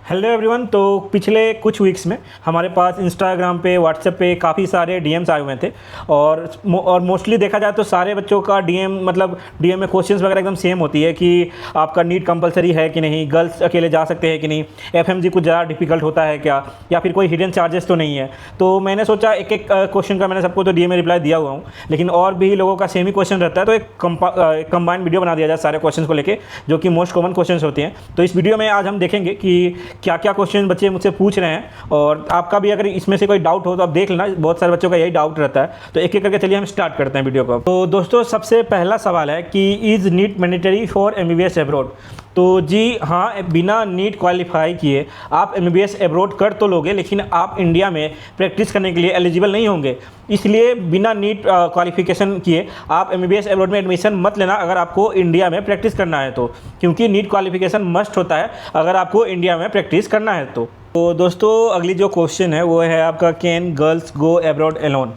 Hello everyone. तो पिछले कुछ वीक्स में हमारे पास इंस्टाग्राम पे व्हाट्सएप पे काफ़ी सारे डीएम्स आए हुए थे और मोस्टली देखा जाए तो सारे बच्चों का डीएम में क्वेश्चंस वगैरह एकदम सेम होती है कि आपका नीट कंपलसरी है कि नहीं, गर्ल्स अकेले जा सकते हैं कि नहीं, एफएमजी कुछ ज़्यादा डिफिकल्ट होता है क्या, या फिर कोई हिडन चार्जेस तो नहीं है। तो मैंने सोचा एक एक क्वेश्चन का मैंने सबको तो डीएम में रिप्लाई दिया हुआ हूँ, लेकिन और भी लोगों का सेम ही क्वेश्चन रहता है, तो एक कंबाइंड वीडियो बना दिया जाए सारे क्वेश्चन को लेकर जो कि मोस्ट कॉमन क्वेश्चन होते हैं। तो इस वीडियो में आज हम देखेंगे कि क्या क्या क्वेश्चन बच्चे मुझसे पूछ रहे हैं, और आपका भी अगर इसमें से कोई डाउट हो तो आप देख लेना, बहुत सारे बच्चों का यही डाउट रहता है। तो एक एक करके चलिए हम स्टार्ट करते हैं वीडियो को। तो दोस्तों सबसे पहला सवाल है कि is NEET mandatory for MBBS abroad. तो जी हाँ, बिना नीट क्वालिफाई किए आप एमबीबीएस एब्रॉड कर तो लोगे, लेकिन आप इंडिया में प्रैक्टिस करने के लिए एलिजिबल नहीं होंगे। इसलिए बिना नीट क्वालिफिकेशन किए आप एमबीबीएस एब्रॉड में एडमिशन मत लेना अगर आपको इंडिया में प्रैक्टिस करना है तो, क्योंकि नीट क्वालिफिकेशन मस्ट होता है अगर आपको इंडिया में प्रैक्टिस करना है तो दोस्तों अगली जो क्वेश्चन है वो है आपका, can girls go abroad alone.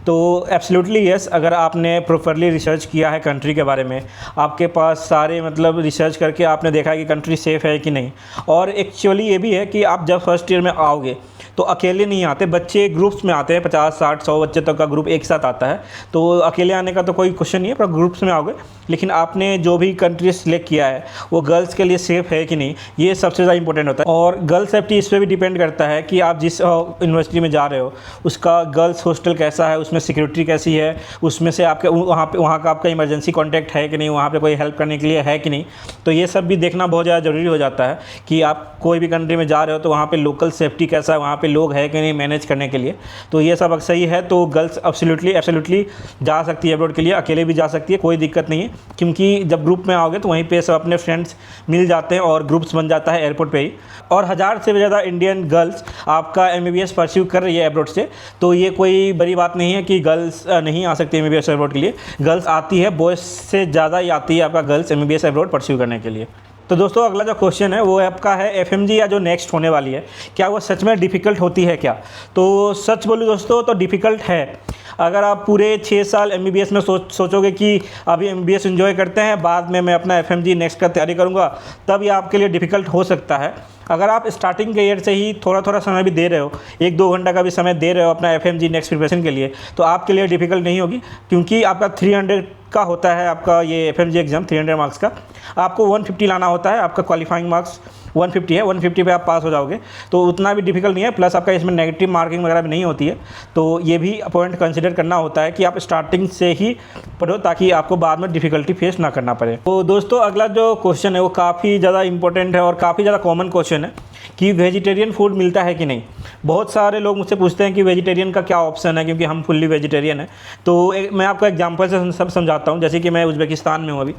तो एब्सोल्युटली यस, अगर आपने प्रॉपरली रिसर्च किया है कंट्री के बारे में, आपके पास सारे रिसर्च करके आपने देखा है कि कंट्री सेफ़ है कि नहीं। और एक्चुअली ये भी है कि आप जब फर्स्ट ईयर में आओगे तो अकेले नहीं आते, बच्चे ग्रुप्स में आते हैं, 50, 60, 100 बच्चे तक का ग्रुप एक साथ आता है। तो अकेले आने का तो कोई क्वेश्चन नहीं है, पर ग्रुप्स में आओगे। लेकिन आपने जो भी कंट्री सेलेक्ट किया है वो गर्ल्स के लिए सेफ़ है कि नहीं, ये सबसे ज़्यादा इंपॉर्टेंट होता है। और गर्ल्स सेफ्टी इस पर भी डिपेंड करता है कि आप जिस यूनिवर्सिटी में जा रहे हो उसका गर्ल्स हॉस्टल कैसा है, उसमें सिक्योरिटी कैसी है, उसमें से आपके वहाँ का आपका इमरजेंसी कॉन्टैक्ट है कि नहीं, वहाँ पे कोई हेल्प करने के लिए है कि नहीं। तो ये सब भी देखना बहुत ज़्यादा ज़रूरी हो जाता है कि आप कोई भी कंट्री में जा रहे हो तो वहाँ पे लोकल सेफ्टी कैसा है, वहाँ पे लोग है कि नहीं मैनेज करने के लिए। तो ये सब सही है। तो गर्ल्स एब्सोल्युटली जा सकती है अब्रॉड के लिए, अकेले भी जा सकती है, कोई दिक्कत नहीं है, क्योंकि जब ग्रुप में आओगे तो वहीं पे सब अपने फ्रेंड्स मिल जाते हैं और ग्रुप्स बन जाता है एयरपोर्ट पे ही। और 1000 से भी ज़्यादा इंडियन गर्ल्स आपका एमबीबीएस परस्यू कर रही है अब्रॉड से, तो ये कोई बड़ी बात नहीं है कि गर्ल्स नहीं आ सकती एमबीबीएस अब्रॉड के लिए। गर्ल्स आती है, बॉयज़ से ज़्यादा ही आती है आपका गर्ल्स एमबीबीएस अब्रॉड परस्यू करने के लिए। तो दोस्तों अगला जो क्वेश्चन है वो आपका है, एफएमजी या जो नेक्स्ट होने वाली है क्या वो सच में डिफ़िकल्ट होती है क्या। तो सच बोलूँ दोस्तों तो डिफ़िकल्ट है। अगर आप पूरे 6 साल एमबीबीएस में सोचोगे कि अभी एमबीबीएस एंजॉय करते हैं, बाद में मैं अपना एफएमजी नेक्स्ट का तैयारी करूँगा, तब ये आपके लिए डिफ़िकल्ट हो सकता है। अगर आप स्टार्टिंग के ईयर से ही थोड़ा थोड़ा समय भी दे रहे हो, 1-2 घंटा का भी समय दे रहे हो अपना एफएमजी नेक्स्ट प्रिपरेशन के लिए, तो आपके लिए डिफ़िकल्ट नहीं होगी, क्योंकि आपका 300 का होता है आपका ये एफएमजी एग्ज़ाम, 300 मार्क्स का। आपको 150 लाना होता है, आपका क्वालिफाइंग मार्क्स 150 है, 150 पे आप पास हो जाओगे, तो उतना भी डिफ़िकल्ट नहीं है। प्लस आपका इसमें नेगेटिव मार्किंग वगैरह भी नहीं होती है, तो ये भी पॉइंट कंसिडर करना होता है कि आप स्टार्टिंग से ही पढ़ो ताकि आपको बाद में डिफ़िकल्टी फेस ना करना पड़े। तो दोस्तों अगला जो क्वेश्चन है वो काफ़ी ज़्यादा इंपॉर्टेंट है और काफ़ी ज़्यादा कॉमन क्वेश्चन है कि वेजिटेरियन फूड मिलता है कि नहीं। बहुत सारे लोग मुझसे पूछते हैं कि वेजिटेरियन का क्या ऑप्शन है, क्योंकि हम फुल्ली वेजिटेरियन है। तो मैं आपको एग्जांपल से सब समझाता हूँ। जैसे कि मैं उज़्बेकिस्तान में हूँ अभी,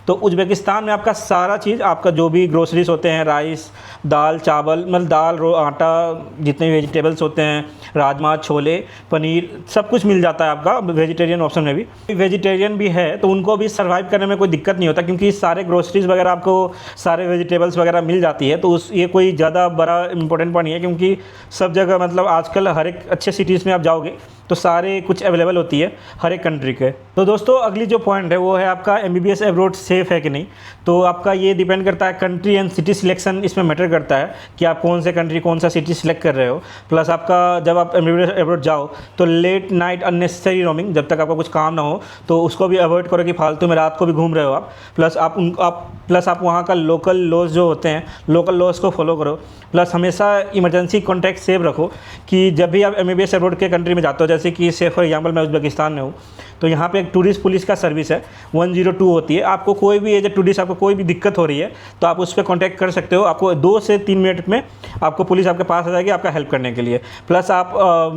तो उज़्बेकिस्तान में आपका सारा चीज़, आपका जो भी ग्रोसरीज होते हैं, राइस, दाल, चावल, दाल, आटा, जितने भी वेजिटेबल्स होते हैं, राजमा, छोले, पनीर, सब कुछ मिल जाता है आपका वेजिटेरियन ऑप्शन में भी। वेजिटेरियन भी है तो उनको भी सर्वाइव करने में कोई दिक्कत नहीं होता, क्योंकि सारे ग्रोसरीज वगैरह आपको सारे वेजिटेबल्स वगैरह मिल जाती है। तो ये कोई ज़्यादा बड़ा इंपॉर्टेंट पॉइंट नहीं है, क्योंकि सब जगह आजकल हर एक अच्छे सिटीज़ में आप जाओगे तो सारे कुछ अवेलेबल होती है हर एक कंट्री के। तो दोस्तों अगली जो पॉइंट है वो है आपका, एमबीबीएस एब्रॉड सेफ़ है कि नहीं। तो आपका ये डिपेंड करता है, कंट्री एंड सिटी सिलेक्शन इसमें मैटर करता है कि आप कौन से कंट्री कौन सा सिटी सिलेक्ट कर रहे हो। प्लस आपका जब आप एमबीबीएस एब्रॉड जाओ तो लेट नाइट अननेसेसरी रोमिंग, जब तक आपका कुछ काम ना हो तो उसको भी अवॉइड करो कि फालतू में रात को भी घूम रहे हो आप। प्लस आप वहाँ का लोकल लॉज जो होते हैं, लोकल लॉज को फॉलो करो। प्लस हमेशा इमरजेंसी कॉन्टैक्ट सेव रखो कि जब भी आप एमबीबीएस एब्रॉड के कंट्री में जाते हो, जैसे कि से फॉर एग्जाम्पल मैं उज़्बेकिस्तान में हूँ, तो यहाँ पे एक टूरिस्ट पुलिस का सर्विस है, 102 होती है। आपको कोई भी एज ए टूरिस्ट आपको कोई भी दिक्कत हो रही है तो आप उस पर कॉन्टैक्ट कर सकते हो। आपको 2 से 3 मिनट में आपको पुलिस आपके पास आ जाएगी आपका हेल्प करने के लिए। प्लस आप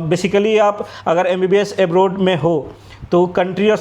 बेसिकली आप अगर एमबीबीएस एब्रॉड में हो तो कंट्री और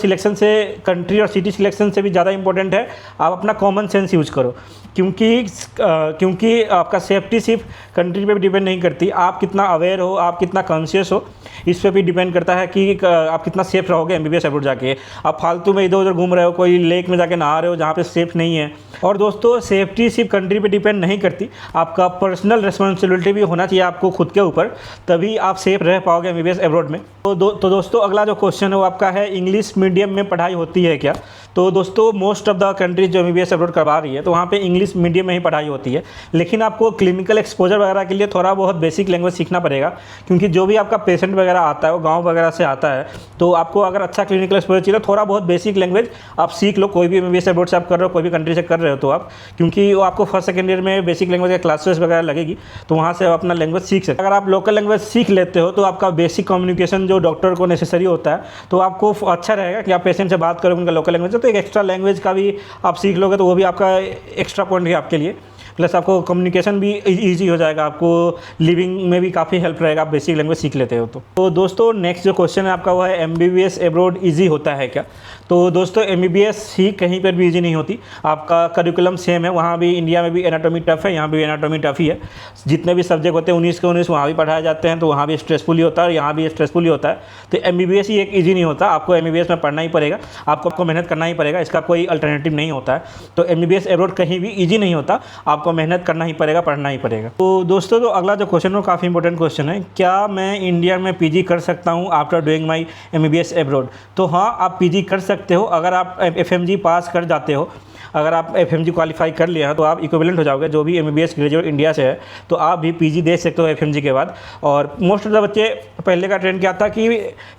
सिटी सिलेक्शन से भी ज़्यादा इंपॉर्टेंट है आप अपना कॉमन सेंस यूज़ करो, क्योंकि आपका सेफ्टी सिर्फ कंट्री पे भी डिपेंड नहीं करती, आप कितना अवेयर हो, आप कितना कॉन्शियस हो, इस पर भी डिपेंड करता है कि आप कितना सेफ रहोगे एमबीबीएस एब्रॉड जाके। आप फालतू में इधर उधर घूम रहे हो, कोई लेक में जाके नहा रहे हो जहाँ पे सेफ़ नहीं है। और दोस्तों सेफ्टी सिर्फ कंट्री पे डिपेंड नहीं करती, आपका पर्सनल रिस्पॉन्सिबिलिटी भी होना चाहिए आपको खुद के ऊपर, तभी आप सेफ रह पाओगे एमबीबीएस एब्रॉड में। तो दोस्तों अगला जो क्वेश्चन है वो आपका है, इंग्लिश मीडियम में पढ़ाई होती है क्या। तो दोस्तों मोस्ट ऑफ द कंट्रीज जो MBBS अब्रॉड करवा रही है तो वहाँ पे इंग्लिश मीडियम में ही पढ़ाई होती है, लेकिन आपको क्लिनिकल एक्सपोजर वगैरह के लिए थोड़ा बहुत बेसिक लैंग्वेज सीखना पड़ेगा, क्योंकि जो भी आपका पेशेंट वगैरह आता है वो गाँव वगैरह से आता है, तो आपको अगर अच्छा क्लिनिकल एक्सपोजर चाहिए तो थोड़ा बहुत बेसिक लैंग्वेज आप सीख लो। कोई भी MBBS अब्रॉड से आप कर रहे हो, कोई भी कंट्री से कर रहे हो तो आप, क्योंकि वो आपको फर्स्ट सेकेंड ईयर में बेसिक लैंग्वेज का क्लासेस वगैरह लगेगी, तो वहाँ से आप अपना लैंग्वेज सीख सकते हैं। अगर आप लोकल लैंग्वेज सीख लेते हो तो आपका बेसिक कम्युनिकेशन जो डॉक्टर को नेसेसरी होता है, तो आपको अच्छा रहेगा कि आप पेशेंट से बात करोगे उनका लोकल लैंग्वेज है, तो एक एक्स्ट्रा लैंग्वेज का भी आप सीख लोगे तो वो भी आपका एक्स्ट्रा पॉइंट है आपके लिए। प्लस आपको कम्युनिकेशन भी ईजी हो जाएगा, आपको लिविंग में भी काफ़ी हेल्प रहेगा, आप बेसिक लैंग्वेज सीख लेते हो तो दोस्तों नेक्स्ट जो क्वेश्चन है आपका वो है MBBS अब्रॉड ईजी होता है क्या। तो दोस्तों MBBS ही कहीं पर भी ईजी नहीं होती, आपका करिकुलम सेम है, वहाँ भी इंडिया में भी एनाटॉमी टफ है, यहाँ भी एनाटॉमी टफ ही है। जितने भी सब्जेक्ट होते हैं 19 के 19 वहाँ भी पढ़ाए जाते हैं, तो वहाँ भी स्ट्रेसफुल ही होता है और यहाँ भी स्ट्रेसफुल ही होता है। तो MBBS ही एक ईजी नहीं होता, आपको MBBS में पढ़ना ही पड़ेगा, आपको मेहनत करना ही पड़ेगा, इसका कोई अल्टरनेटिव नहीं होता है। तो MBBS अब्रॉड कहीं भी ईजी नहीं होता, आपको मेहनत करना ही पड़ेगा, पढ़ना ही पड़ेगा। तो दोस्तों तो अगला जो क्वेश्चन है वो काफ़ी इंपॉर्टेंट क्वेश्चन है, क्या मैं इंडिया में PG कर सकता हूँ after doing my MBBS abroad. तो हाँ, आप PG कर सकते हो अगर आप FMG पास कर जाते हो। अगर आप FMG क्वालिफाई कर लिया है तो आप इक्विवेलेंट हो जाओगे, जो भी MBBS ग्रेजुएट इंडिया से है तो आप भी PG दे सकते हो FMG के बाद। और मोस्ट ऑफ द बच्चे, पहले का ट्रेंड क्या था कि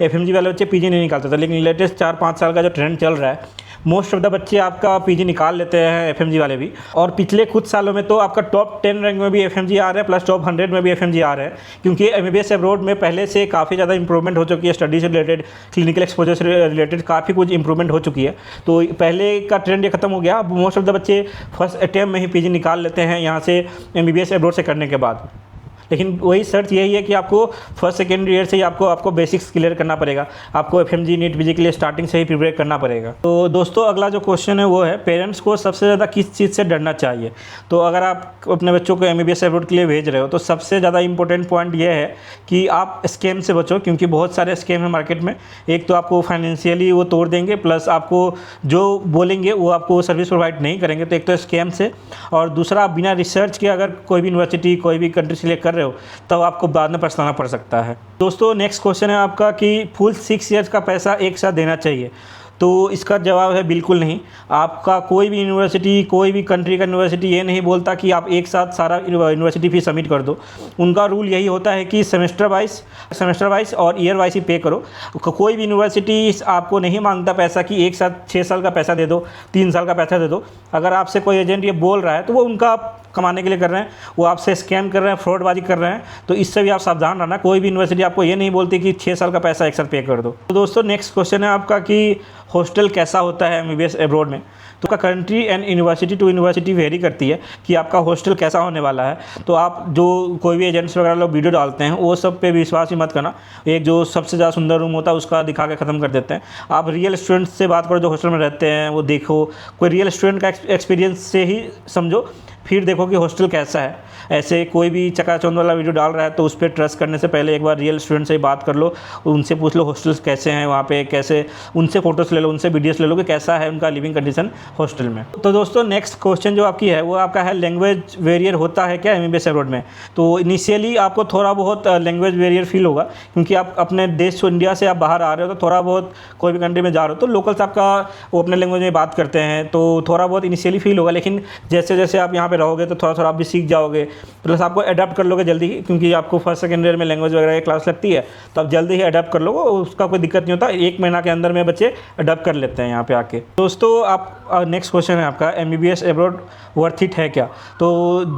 FMG वाले बच्चे PG नहीं निकालते थे, लेकिन लेटेस्ट 4-5 साल का जो ट्रेंड चल रहा है, मोस्ट ऑफ द बच्चे आपका PG निकाल लेते हैं FMG वाले भी। और पिछले कुछ सालों में तो आपका टॉप 10 रैंक में भी FMG आ रहा है, प्लस टॉप 100 में भी FMG आ रहा है, क्योंकि MBBS अब्रॉड में पहले से काफ़ी ज़्यादा इंप्रूवमेंट हो चुकी है, स्टडी से रिलेटेड, क्लिनिकल एक्सपोजर से रिलेटेड काफ़ी कुछ इंप्रूवमेंट हो चुकी है। तो पहले का ट्रेंड ये खत्म हो गया, अब मोस्ट ऑफ द बच्चे फर्स्ट अटैम्प्ट में ही PG निकाल लेते हैं यहाँ से MBBS अब्रॉड से करने के बाद। लेकिन वही शर्त यही है कि आपको फर्स्ट सेकेंड ईयर से ही आपको बेसिक्स क्लियर करना पड़ेगा, आपको FMG नीट PG के लिए स्टार्टिंग से ही प्रिपेयर करना पड़ेगा। तो दोस्तों अगला जो क्वेश्चन है वो है, पेरेंट्स को सबसे ज़्यादा किस चीज़ से डरना चाहिए। तो अगर आप अपने बच्चों को MBBS अब्रॉड के लिए भेज रहे हो तो सबसे ज़्यादा इंपॉर्टेंट पॉइंट ये है कि आप स्कैम से बचो, क्योंकि बहुत सारे स्कैम हैं मार्केट में। एक तो आपको फाइनेंशियली वो तोड़ देंगे, प्लस आपको जो बोलेंगे वो आपको सर्विस प्रोवाइड नहीं करेंगे, तो एक तो स्कैम से, और दूसरा बिना रिसर्च के अगर कोई भी यूनिवर्सिटी कोई भी कंट्री सिलेक्ट कर रहे हो तब आपको बाद में पछताना पड़ सकता है। दोस्तों नेक्स्ट क्वेश्चन है आपका कि फुल 6 ईयर्स का पैसा एक साथ देना चाहिए। तो इसका जवाब है बिल्कुल नहीं। आपका कोई भी यूनिवर्सिटी, कोई भी कंट्री का यूनिवर्सिटी ये नहीं बोलता कि आप एक साथ सारा यूनिवर्सिटी फीस सबमिट कर दो। उनका रूल यही होता है कि सेमेस्टर वाइज और ईयर वाइज ही पे करो। कोई भी यूनिवर्सिटी आपको नहीं मांगता पैसा कि एक साथ 6 साल का पैसा दे दो, 3 साल का पैसा दे दो। अगर आपसे कोई एजेंट ये बोल रहा है तो वो उनका कमाने के लिए कर रहे हैं, वो आपसे स्कैम कर रहे हैं, फ्रॉडबाजी कर रहे हैं, तो इससे भी आप सावधान रहना। कोई भी यूनिवर्सिटी आपको ये नहीं बोलती कि 6 साल का पैसा एक साथ पे कर दो। तो दोस्तों नेक्स्ट क्वेश्चन है आपका कि हॉस्टल कैसा होता है MBBS अब्रॉड में। तो का country and university to university vary करती है कि आपका हॉस्टल कैसा होने वाला है। तो आप जो कोई भी एजेंट्स वगैरह लोग वीडियो डालते हैं वो सब पे विश्वास ही मत करना। एक जो सबसे ज़्यादा सुंदर रूम होता है उसका दिखा के ख़त्म कर देते हैं। आप रियल स्टूडेंट्स से बात करो जो हॉस्टल में रहते हैं, वो देखो, कोई रियल स्टूडेंट का एक्सपीरियंस से ही समझो, फिर देखो कि हॉस्टल कैसा है। ऐसे कोई भी चकाचौंध वाला वीडियो डाल रहा है तो उस पर ट्रस्ट करने से पहले एक बार रियल स्टूडेंट से ही बात कर लो, उनसे पूछ लो हॉस्टल्स कैसे हैं वहाँ पे, कैसे, उनसे फ़ोटोज़ ले लो, उनसे वीडियोस ले लो कि कैसा है उनका लिविंग कंडीशन हॉस्टल में। तो दोस्तों नेक्स्ट क्वेश्चन जो आपकी है वो आपका है, लैंग्वेज वेरियर होता है क्या MBBS अब्रॉड में। तो इनिशियली आपको थोड़ा बहुत लैंग्वेज वेरियर फील होगा, क्योंकि आप अपने देश इंडिया से आप बाहर आ रहे हो, तो थोड़ा बहुत कोई भी कंट्री में जा रहे हो तो लोकल्स आपका वो अपने लैंग्वेज में बात करते हैं, तो थोड़ा बहुत इनिशियली फील होगा। लेकिन जैसे जैसे आप यहाँ पर रहोगे तो थोड़ा थोड़ा आप भी सीख जाओगे, प्लस आपको अडेप्ट कर लोगे जल्दी ही, क्योंकि आपको फर्स्ट सेकेंड ईयर में लैंग्वेज वगैरह की क्लास लगती है तो आप जल्दी ही अडेप्ट कर लोगे, उसका कोई दिक्कत नहीं होता। 1 महीना के अंदर में बच्चे अडेप्ट कर लेते हैं यहाँ पे आके। दोस्तों आप नेक्स्ट क्वेश्चन है आपका, MBBS अब्रॉड वर्थ इट है क्या। तो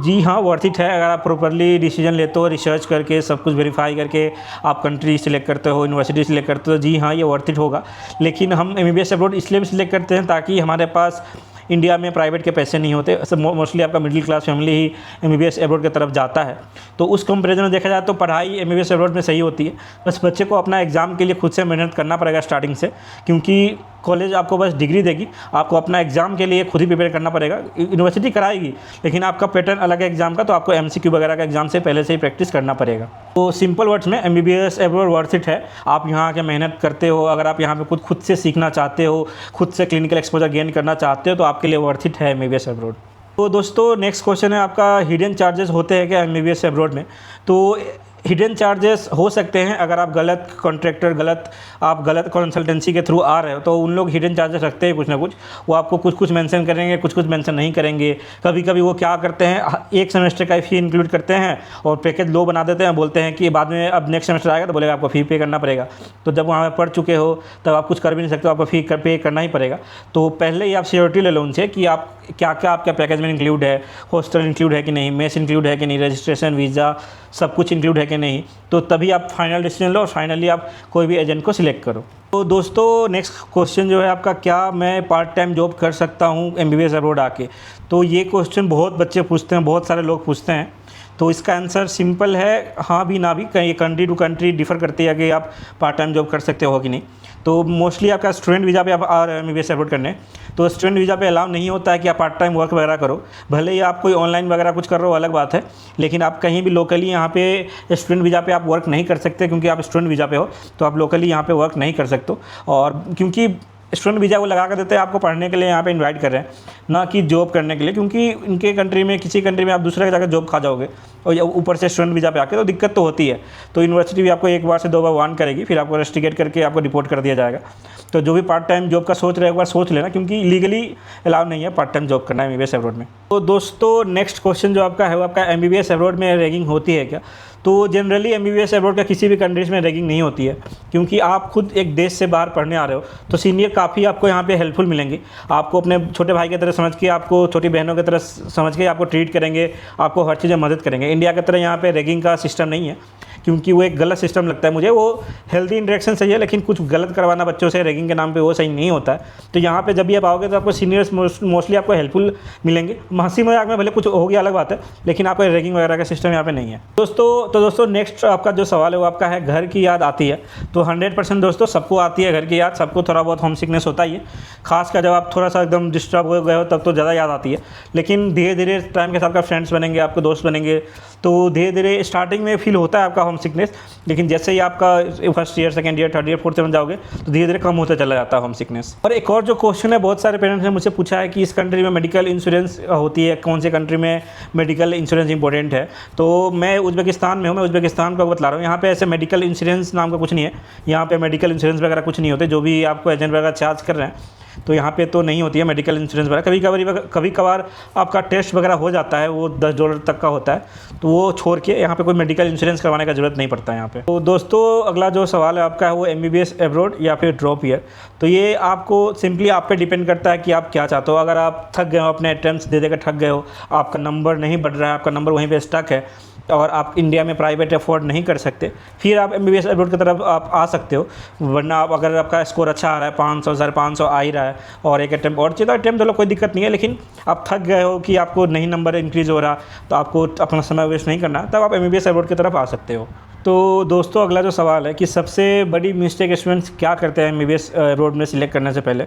जी हाँ, वर्थ इट है। अगर आप प्रॉपरली डिसीजन लेते हो, रिसर्च करके सब कुछ वेरीफाई करके आप कंट्री सिलेक्ट करते हो, यूनिवर्सिटी सिलेक्ट करते हो, तो जी हाँ ये वर्थ इट होगा। लेकिन हम MBBS अब्रॉड इसलिए भी सिलेक्ट करते हैं ताकि हमारे पास इंडिया में प्राइवेट के पैसे नहीं होते। मोस्टली आपका मिडिल क्लास फैमिली ही MBBS अब्रॉड की तरफ जाता है, तो उस कंपेरिजन में देखा जाए तो पढ़ाई MBBS अब्रॉड में सही होती है। बस बच्चे को अपना एग्ज़ाम के लिए खुद से मेहनत करना पड़ेगा स्टार्टिंग से, क्योंकि कॉलेज आपको बस डिग्री देगी, आपको अपना एग्ज़ाम के लिए खुद ही प्रिपेयर करना पड़ेगा। यूनिवर्सिटी कराएगी लेकिन आपका पैटर्न अलग है एग्ज़ाम का, तो आपको MCQ वगैरह का एग्ज़ाम से पहले से ही प्रैक्टिस करना पड़ेगा। तो सिंपल वर्ड्स में MBBS अब्रॉड वर्थ इट है। आप यहाँ के मेहनत करते हो, अगर आप यहाँ पे खुद से सीखना चाहते हो, खुद से क्लिनिकल एक्सपोजर गेन करना चाहते हो, तो आपके लिए वर्थ इट है MBBS अब्रॉड। तो दोस्तों नेक्स्ट क्वेश्चन है आपका, हिडन चार्जेस होते हैं क्या MBBS अब्रॉड में। तो हिडन चार्जेस हो सकते हैं अगर आप गलत कॉन्ट्रैक्टर गलत कंसल्टेंसी के थ्रू आ रहे हो, तो उन लोग हिडन चार्जेस रखते हैं कुछ ना कुछ। वो आपको कुछ कुछ मेंशन करेंगे, कुछ कुछ मेंशन नहीं करेंगे। कभी कभी वो क्या करते हैं, एक सेमेस्टर का फ़ी इंक्लूड करते हैं और पैकेज लो बना देते हैं, बोलते हैं कि बाद में अब नेक्स्ट सेमेस्टर आएगा तो बोलेगा आपको फ़ी पे करना पड़ेगा। तो जब वहाँ पढ़ चुके हो तब आप कुछ कर भी नहीं सकते, आपको फ़ी पे करना ही पड़ेगा। तो पहले ही आप श्योरिटी ले लो उनसे कि आप क्या क्या आपका पैकेज में इंक्लूड है, हॉस्टल इंक्लूड है कि नहीं, मेस इंक्लूड है कि नहीं, रजिस्ट्रेशन, वीज़ा सब कुछ इंक्लूड है कि नहीं। तो तभी आप फाइनल डिसीजन लो और फाइनली आप कोई भी एजेंट को सिलेक्ट करो। तो दोस्तों नेक्स्ट क्वेश्चन जो है आपका, क्या मैं पार्ट टाइम जॉब कर सकता हूँ MBBS अब्रॉड आके? तो ये क्वेश्चन बहुत बच्चे पूछते हैं, बहुत सारे लोग पूछते हैं। तो इसका आंसर सिंपल है, हाँ भी ना भी। कहीं कंट्री टू कंट्री डिफ़र करती है कि आप पार्ट टाइम जॉब कर सकते हो कि नहीं। तो मोस्टली आपका स्टूडेंट वीज़ा पे आप आ रहे हो MBBS अब्रॉड करने, तो स्टूडेंट वीज़ा पे अलाउ नहीं होता है कि आप पार्ट टाइम वर्क वगैरह करो। भले ही आप कोई ऑनलाइन वगैरह कुछ कर रहे हो अलग बात है, लेकिन आप कहीं भी लोकली यहाँ पे स्टूडेंट वीज़ा पे आप वर्क नहीं कर सकते, क्योंकि आप स्टूडेंट वीज़ा पे हो तो आप लोकली यहाँ पे वर्क नहीं कर सकते। और क्योंकि स्टूडेंट वीज़ा वो लगा कर देते हैं आपको पढ़ने के लिए, यहाँ पे इनवाइट कर रहे हैं, ना कि जॉब करने के लिए। क्योंकि इनके कंट्री में, किसी कंट्री में आप दूसरे जगह जॉब खा जाओगे और ऊपर से स्टूडेंट वीज़ा पे आके, तो दिक्कत तो होती है। तो यूनिवर्सिटी भी आपको 1 बार से 2 बार वार्न करेगी, फिर आपको रेस्टिकेट करके आपको रिपोर्ट कर दिया जाएगा। तो जो भी पार्ट टाइम जॉब का सोच रहे हैं एक बार सोच लेना, क्योंकि लीगली अलाउ नहीं है पार्ट टाइम जॉब करना MBBS अब्रॉड में। तो दोस्तों नेक्स्ट क्वेश्चन जो आपका है वो आपका, MBBS अब्रॉड में रैगिंग होती है क्या? तो जनरली MBBS अब्रॉड का किसी भी कंट्रीज़ में रैगिंग नहीं होती है, क्योंकि आप खुद एक देश से बाहर पढ़ने आ रहे हो। तो सीनियर काफ़ी आपको यहाँ पे हेल्पफुल मिलेंगे, आपको अपने छोटे भाई की तरह समझ के, आपको छोटी बहनों की तरह समझ के आपको ट्रीट करेंगे, आपको हर चीज़ें मदद करेंगे। इंडिया की तरह यहाँ पे रैगिंग का सिस्टम नहीं है, क्योंकि वो एक गलत सिस्टम लगता है मुझे। वो हेल्दी इंटरेक्शन सही है, लेकिन कुछ गलत करवाना बच्चों से रैगिंग के नाम पे वो सही नहीं होता है। तो यहाँ पे जब भी आप आओगे तो आपको सीनियर्स मोस्टली आपको हेल्पफुल मिलेंगे। हंसी मजाक में भले कुछ हो गया अलग बात है, लेकिन आपको रैगिंग वगैरह का सिस्टम यहाँ पे नहीं है दोस्तों। नेक्स्ट आपका जो सवाल है वो आपका है, घर की याद आती है? तो 100% दोस्तों सबको आती है घर की याद, सबको थोड़ा बहुत होम सिकनेस होता ही है। खासकर जब आप थोड़ा सा एकदम डिस्टर्ब हो गए हो तब तो ज़्यादा याद आती है। लेकिन धीरे धीरे टाइम के साथ आपका फ्रेंड्स बनेंगे, आपके दोस्त बनेंगे, तो धीरे धीरे स्टार्टिंग में फील होता है आपका होम सिकनेस, लेकिन जैसे ही आपका first year, second year, third year, fourth year में जाओगे तो धीरे धीरे कम होता चला जाता है होम सिकनेस। और एक और जो क्वेश्चन है, बहुत सारे पेरेंट्स ने मुझसे पूछा है कि इस कंट्री में मेडिकल इंश्योरेंस होती है, कौन से कंट्री में मेडिकल इंश्योरेंस इंपॉर्टेंट है? तो मैं उज़्बेकिस्तान में हूँ, मैं उज़्बेकिस्तान को बता रहा हूँ। यहाँ पे ऐसे मेडिकल इंश्योरेंस नाम का कुछ नहीं है। यहाँ पे मेडिकल इंश्योरेंस वगैरह कुछ नहीं होते, जो भी आपको एजेंट वगैरह चार्ज कर रहे हैं तो यहाँ पे तो नहीं होती है मेडिकल इंश्योरेंस वगैरह। कभी कभार आपका टेस्ट वगैरह हो जाता है, वो $10 तक का होता है, तो वो छोड़ के यहाँ पे कोई मेडिकल इंश्योरेंस करवाने का ज़रूरत नहीं पड़ता है यहाँ पे। तो दोस्तों अगला जो सवाल है आपका है वो MBBS अब्रॉड या फिर ड्रॉप ईयर? तो ये आपको सिंपली आप पे डिपेंड करता है कि आप क्या चाहते हो। अगर आप थक गए हो, अपने अटेम्प्ट्स दे देकर थक गए हो, आपका नंबर नहीं बढ़ रहा है, आपका नंबर वहीं पर स्टक है और आप इंडिया में प्राइवेट अफोर्ड नहीं कर सकते, फिर आप MBBS अब्रॉड की तरफ आप आ सकते हो। वरना आप, अगर आपका स्कोर अच्छा आ रहा है, 500 500 आ ही रहा है और एक अटैम्प्ट और चाहिए, तो अटैम्प्ट चलो कोई दिक्कत नहीं है। लेकिन आप थक गए हो कि आपको नहीं नंबर इंक्रीज़ हो रहा, तो आपको अपना समय वेस्ट नहीं करना, तब आप MBBS अब्रॉड की तरफ आ सकते हो। तो दोस्तों अगला जो सवाल है कि सबसे बड़ी मिस्टेक स्टूडेंट्स क्या करते हैं MBBS अब्रॉड में सिलेक्ट करने से पहले?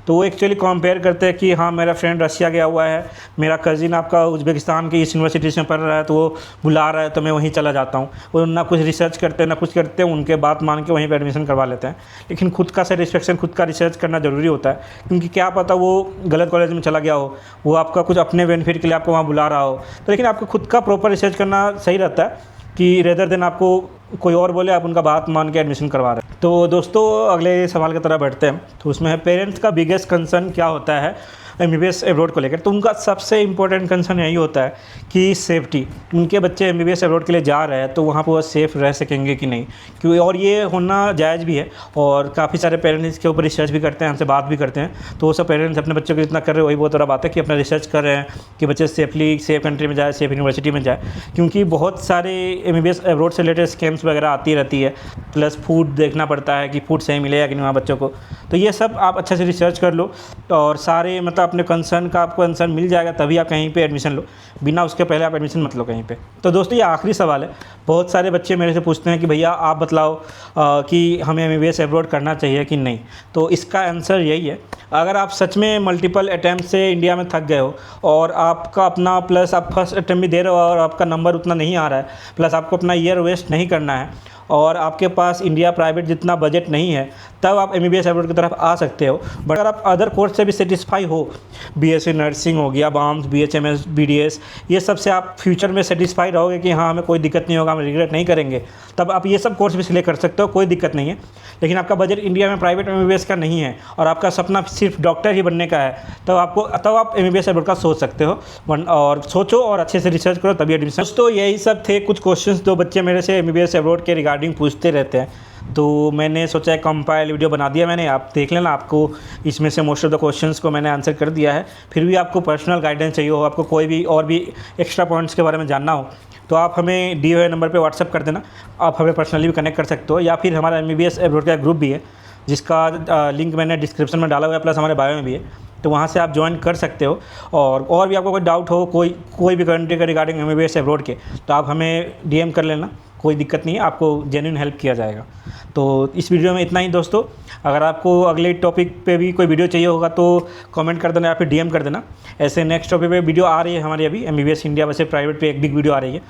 तो वो एक्चुअली कंपेयर करते हैं कि हाँ मेरा फ्रेंड रशिया गया हुआ है, मेरा कज़िन आपका उज़्बेकिस्तान की इस यूनिवर्सिटी में पढ़ रहा है, तो वो बुला रहा है तो मैं वहीं चला जाता हूँ। वो ना कुछ रिसर्च करते हैं ना कुछ करते हैं, उनके बात मान के वहीं पर एडमिशन करवा लेते हैं। लेकिन खुद का सेटिस्फेक्शन, खुद का रिसर्च करना ज़रूरी होता है, क्योंकि क्या पता वो गलत कॉलेज में चला गया हो, वो आपका कुछ अपने बेनिफिट के लिए आपको वहाँ बुला रहा हो। तो लेकिन आपको खुद का प्रॉपर रिसर्च करना सही रहता है कि रेदर देन आपको कोई और बोले आप उनका बात मान के एडमिशन करवा रहे हैं। तो दोस्तों अगले सवाल की तरफ बढ़ते हैं। तो उसमें है, पेरेंट्स का बिगेस्ट कंसर्न क्या होता है MBBS अब्रॉड को लेकर? तो उनका सबसे इंपॉर्टेंट कंसर्न यही होता है कि सेफ्टी। उनके बच्चे MBBS अब्रॉड के लिए जा रहे हैं तो वहाँ पर वो सेफ़ रह सकेंगे कि नहीं, क्योंकि और ये होना जायज़ भी है। और काफ़ी सारे पेरेंट्स इसके ऊपर रिसर्च भी करते हैं, हमसे बात भी करते हैं। तो वो सब पेरेंट्स अपने बच्चों को जितना कर रहे हैं वही बहुत बड़ा बात है कि अपना रिसर्च कर रहे हैं कि बच्चे सेफ कंट्री में जाए, सेफ यूनिवर्सिटी में जाए। क्योंकि बहुत सारे MBBS अब्रॉड से रिलेटेड स्कैम्स वगैरह आती रहती है, प्लस फूड देखना पड़ता है कि फूड सही मिलेगा कि नहीं वहाँ बच्चों को। तो ये सब आप अच्छे से रिसर्च कर लो और सारे मतलब अपने कंसर्न का आपको आंसर मिल जाएगा, तभी आप कहीं पे एडमिशन लो। बिना उसके पहले आप एडमिशन मत लो कहीं पे। तो दोस्तों ये आखिरी सवाल है। बहुत सारे बच्चे मेरे से पूछते हैं कि भैया आप बतलाओ कि हमें MBBS अब्रॉड करना चाहिए कि नहीं। तो इसका आंसर यही है, अगर आप सच में मल्टीपल अटैम्प्ट से इंडिया में थक गए हो और आपका अपना, प्लस आप फर्स्ट अटैम्प्ट भी दे रहे हो और आपका नंबर उतना नहीं आ रहा है, प्लस आपको अपना ईयर वेस्ट नहीं करना है और आपके पास इंडिया प्राइवेट जितना बजट नहीं है, तब आप MBBS एब्रॉड की तरफ आ सकते हो। बट अगर आप अदर कोर्स से भी सेटिस्फाई हो, BSc नर्सिंग हो गया, BAMS, BHMS, BDS, ये सब से आप फ्यूचर में सेटिस्फाई रहोगे कि हाँ हमें कोई दिक्कत नहीं होगा, हम रिग्रेट नहीं करेंगे, तब आप ये सब कोर्स भी सिलेक्ट कर सकते हो, कोई दिक्कत नहीं है। लेकिन आपका बजट इंडिया में प्राइवेट MBBS का नहीं है और आपका सपना सिर्फ डॉक्टर ही बनने का है, तब आप MBBS एब्रॉड का सोच सकते हो। और सोचो और अच्छे से रिसर्च करो, तभी एडमिशन। दोस्तों यही सब थे कुछ क्वेश्चंस जो बच्चे मेरे से MBBS एब्रॉड के रिगार्डिंग पूछते रहते हैं, तो मैंने सोचा है कंपाइल वीडियो बना दिया मैंने, आप देख लेना। आपको इसमें से मोस्ट ऑफ द क्वेश्चंस को मैंने आंसर कर दिया है। फिर भी आपको पर्सनल गाइडेंस चाहिए हो, आपको कोई भी और भी एक्स्ट्रा पॉइंट्स के बारे में जानना हो, तो आप हमें दिए हुए नंबर पे व्हाट्सअप कर देना। आप हमें पर्सनली भी कनेक्ट कर सकते हो, या फिर हमारा MBBS एब्रॉड का ग्रुप भी है जिसका लिंक मैंने डिस्क्रिप्शन में डाला हुआ है, प्लस हमारे बायो में भी है, तो वहाँ से आप ज्वाइन कर सकते हो। और भी आपको कोई डाउट हो कोई भी कंट्री के रिगार्डिंग MBBS एब्रॉड के, तो आप हमें DM कर लेना, कोई दिक्कत नहीं है, आपको जेन्युइन हेल्प किया जाएगा। तो इस वीडियो में इतना ही दोस्तों। अगर आपको अगले टॉपिक पे भी कोई वीडियो चाहिए होगा तो कमेंट कर देना या फिर DM कर देना। ऐसे नेक्स्ट टॉपिक पे वीडियो आ रही है हमारी अभी, MBBS इंडिया वैसे प्राइवेट पे एक बिग वीडियो आ रही है,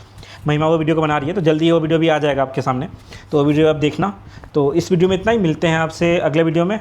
महिमा वो वीडियो को बना रही है, तो जल्दी वो वीडियो भी आ जाएगा आपके सामने, तो वो वीडियो आप देखना। तो इस वीडियो में इतना ही, मिलते हैं आपसे अगले वीडियो में।